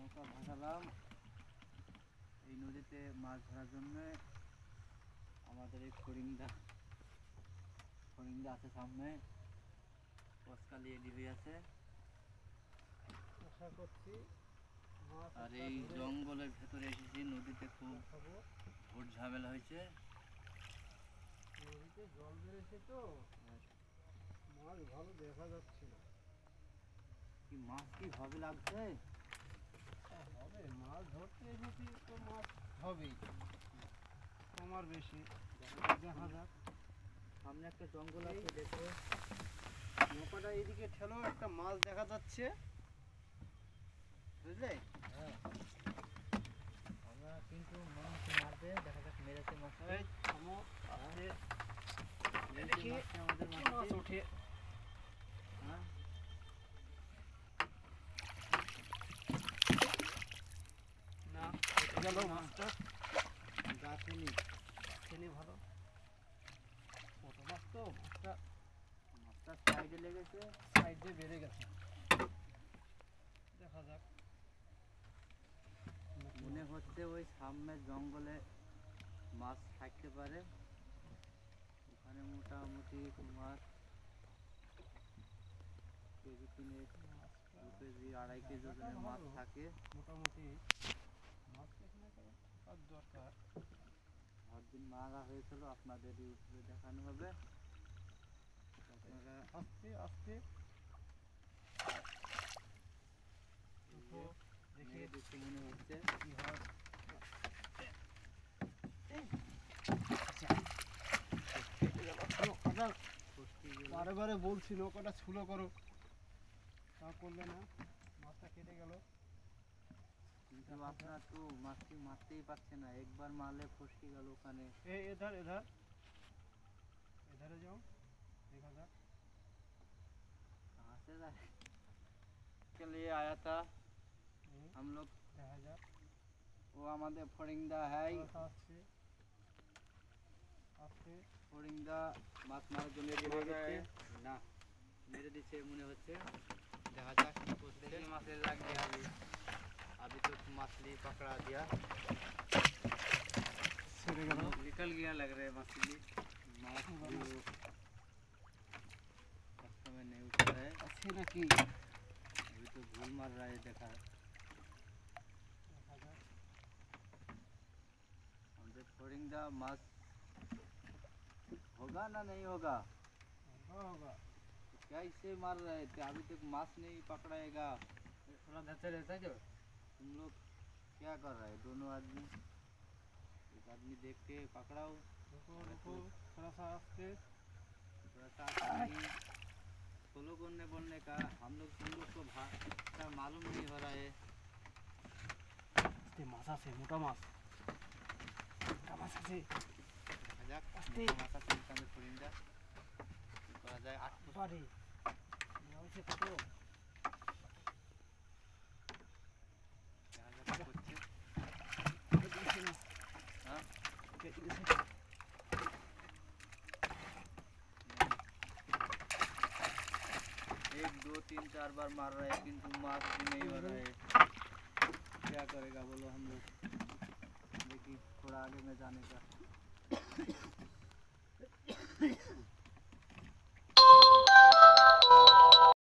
নৌকা ভাসালাম এই নদীতে মাছ ধরার জন্য। আমাদের এই ফড়িংদা আছে সামনে, কসকালি ডিবি আছে। আশা করছি আর এই জঙ্গলের ভেতরে এসেছি, নদীতে খুব ভোট ঝামেলা হয়েছে। নদীতে জল বেড়েছে তো মাছ ভালো দেখা যাচ্ছে না। কি মাছ কি হবে লাগছে? হবে, মাছ ধরতে এসেছি তো মাছ হবেই, কমার বেশি দেখা যাক। সামনে একটা জঙ্গল আছে, দেখো নৌকাটা এইদিকে ঠেলো, একটা মাছ দেখা যাচ্ছে, বুঝলে? হ্যাঁ, আমরা কিন্তু মনে হচ্ছে মারবে, দেখা যাক মেরেছে মাছ। এই থামো, দেখি আমাদের মাছ ওঠে। হ্যাঁ, না গেল মাছটা, গাছে নি খেলে ভালো। কত মাছ তো, মাছটা সাইডে লেগেছে, সাইডে বেড়ে গেছে। দেখা যাক, মনে হচ্ছে ওই সামনের জঙ্গলে মাছ থাকতে পারে। ওখানে মোটামুটি তোমার কেজি 3, 2 কেজি, 2.5 কেজি ওজনের মাছ থাকে মোটামুটি। মাছ এখানে কাজ দরকার। একদিন মারা হয়েছিল, আপনাদের ইউটিউবে দেখানো হবে, আপনারা আস্তে আস্তে দেখে দেখে মনে হচ্ছে কি হয়। বারে বারে বলছি নৌকাটা ছুলো করো, তা করলে না, মাছটা কেটে গেল। কিন্তু আপনার তো মাছটি মারতেই পারছে না, একবার মারলে ফসকে গেল ওখানে। এধার এধারে যাও, দেখা যাক। कहाँ से जाए? के लिए आया था हम लोग, দেখা যাক। वो हमारे फड़िंदा है, আসছে আসছে ফড়িংদা মাছ মারার জন্য বেরিয়ে গেছে। না, মেরে দিচ্ছে মনে হচ্ছে, দেখা যাক কি করছে। মাছের লাগ गया अभी तो मछली पकड़ा दिया, ছেড়ে গেল। निकल गया लग रहा है मछली। माछ जो रास्ते में नहीं उठ रहा है, আছে নাকি? अभी तो भूल मार रहा है। देखा দেখা যাক। हमसे फड़िंदा माछ होगा ना नहीं होगा? होगा। कैसे मार रहे थे, अभी तक माछ नहीं पकड़ाएगा। थोड़ा धैर्य रहता जो तुम लोग क्या कर रहे हैं दोनों आदमी? एक आदमी देख के पकड़ाओ, रुको रुको, थोड़ा सा आस्ते। थोड़ा सा नहीं। सोलो करने बोलने का, हम लोग तुम लोग को भाषा मालूम नहीं हो रहा है। আস্তে, মাছ আছে, মোটা মাছ, মোটা মাছ আছে। দেখা যাক আস্তে। ভাষা চিন্তা ফড়িংদা কি করা যায়। 8 ফুট বাড়ি হয়েছে কত? দেখা যাক কি করছে। हाँ, एक 2 3 4 बार मार रहा है किंतु मार भी नहीं हो रहा है। क्या करेगा बोलो हम लोग? देखिए थोड़ा आगे में जाने का।